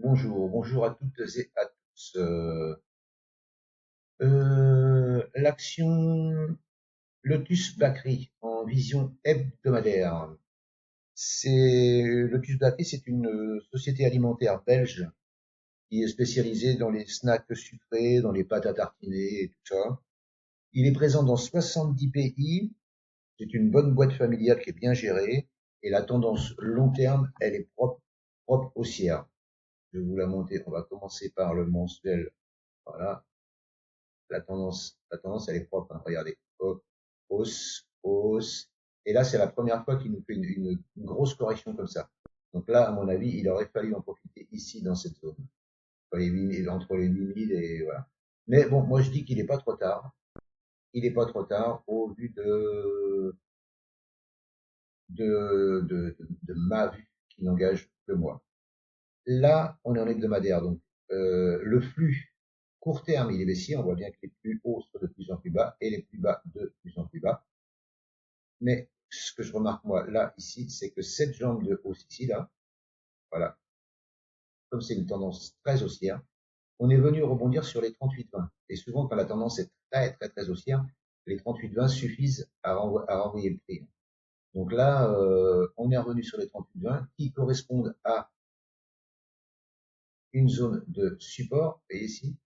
Bonjour à toutes et à tous. L'action Lotus Bakri en vision hebdomadaire. Lotus Bakri, c'est une société alimentaire belge qui est spécialisée dans les snacks sucrés, dans les pâtes à tartiner et tout ça. Il est présent dans 70 pays. C'est une bonne boîte familiale qui est bien gérée et la tendance long terme, elle est propre haussière. Je vais vous la monter. On va commencer par le mensuel. Voilà. La tendance, elle est propre, hein. Regardez. Hausse, hausse. Et là, c'est la première fois qu'il nous fait une grosse correction comme ça. Donc là, à mon avis, il aurait fallu en profiter ici, dans cette zone. Entre les 8000 et voilà. Mais bon, moi, je dis qu'il n'est pas trop tard. Il n'est pas trop tard au vu de ma vue qui n'engage que moi. Là, on est en hebdomadaire, donc le flux court terme, il est baissier. On voit bien que les plus hauts sont de plus en plus bas et les plus bas de plus en plus bas. Mais ce que je remarque moi là ici, c'est que cette jambe de hausse ici là, voilà, comme c'est une tendance très haussière, on est venu rebondir sur les 38,20. Et souvent, quand la tendance est très haussière, les 38,20 suffisent à renvoyer le prix. Donc là, on est revenu sur les 38,20 qui correspondent à une zone de support. Et ici,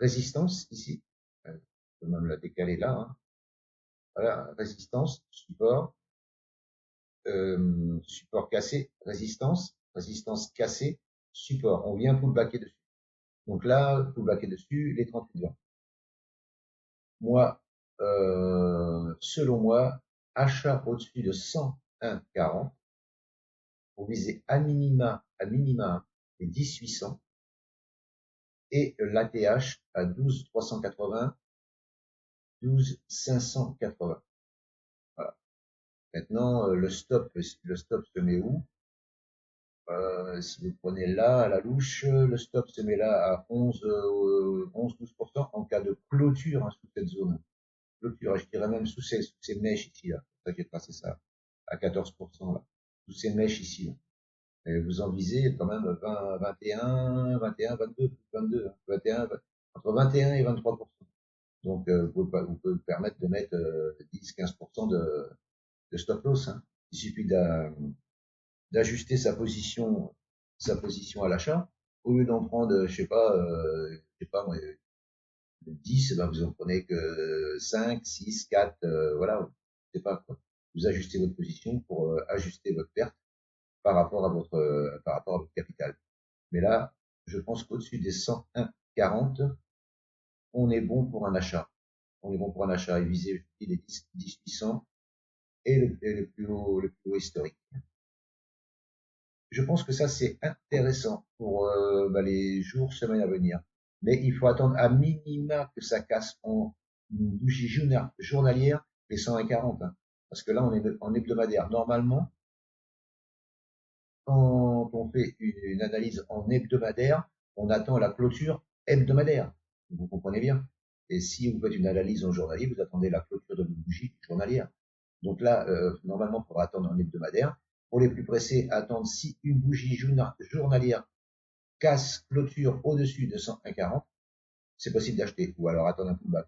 résistance ici, je peux même la décaler là, hein. Voilà, résistance, support cassé, résistance cassée, support. On vient pullbacker dessus. Donc là, pullbacker dessus, les 38,20. Moi, selon moi, achat au-dessus de 101,40 pour viser à minima les 10,800 et l'ATH à 12,380, 12,580. Voilà. Maintenant, le stop se met où? Si vous prenez là, à la louche, le stop se met là à 11-12% en cas de clôture, hein, sous cette zone. Clôture, je dirais même sous ces mèches ici, là. C'est pour ça que j'ai tracé ça à 14%, là. Sous ces mèches ici, là. Et vous en visez quand même 20, 21, 21, 22, 22, hein, 21, entre 21 et 23%. Donc, vous pouvez vous permettre de mettre 10-15% de stop loss, hein. Il suffit d'ajuster sa position à l'achat. Au lieu d'en prendre, je sais pas, moi, 10, ben vous en prenez que 5, 6, 4, voilà, je sais pas quoi. Vous ajustez votre position pour ajuster votre perte par rapport à votre capital. Mais là, je pense qu'au-dessus des 101,40, on est bon pour un achat. On est bon pour un achat et viser les 10, 800 et le plus haut historique. Je pense que ça, c'est intéressant pour les jours, semaines à venir. Mais il faut attendre à minima que ça casse en bougie journalière les 101,40, hein. Parce que là, on est en hebdomadaire. Normalement, quand on fait une analyse en hebdomadaire, on attend la clôture hebdomadaire. Vous comprenez bien. Et si vous faites une analyse en journalier, vous attendez la clôture de votre bougie journalière. Donc là, normalement, il faudra attendre en hebdomadaire. Pour les plus pressés, attendre si une bougie journalière casse clôture au-dessus de 101,40, c'est possible d'acheter. Ou alors attendre un pullback.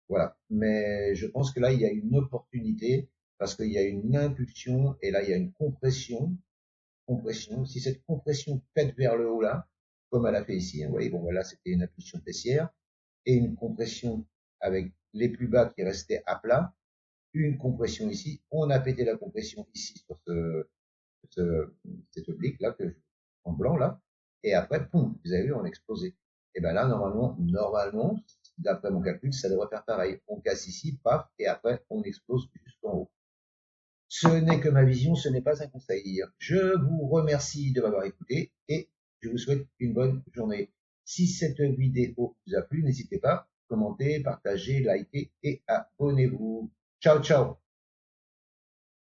Voilà. Mais je pense que là, il y a une opportunité parce qu'il y a une impulsion et là, il y a une compression. Si cette compression pète vers le haut là, comme elle a fait ici, hein, vous voyez, bon, voilà, c'était une impulsion baissière et une compression avec les plus bas qui restaient à plat, une compression ici, on a pété la compression ici sur cet oblique là, en blanc là, et après, poum, vous avez vu, on a explosé. Et ben là, normalement, d'après mon calcul, ça devrait faire pareil. On casse ici, paf, et après, on explose jusqu'en haut. Ce n'est que ma vision, ce n'est pas un conseil. Je vous remercie de m'avoir écouté et je vous souhaite une bonne journée. Si cette vidéo vous a plu, n'hésitez pas, commentez, partagez, likez et abonnez-vous. Ciao, ciao!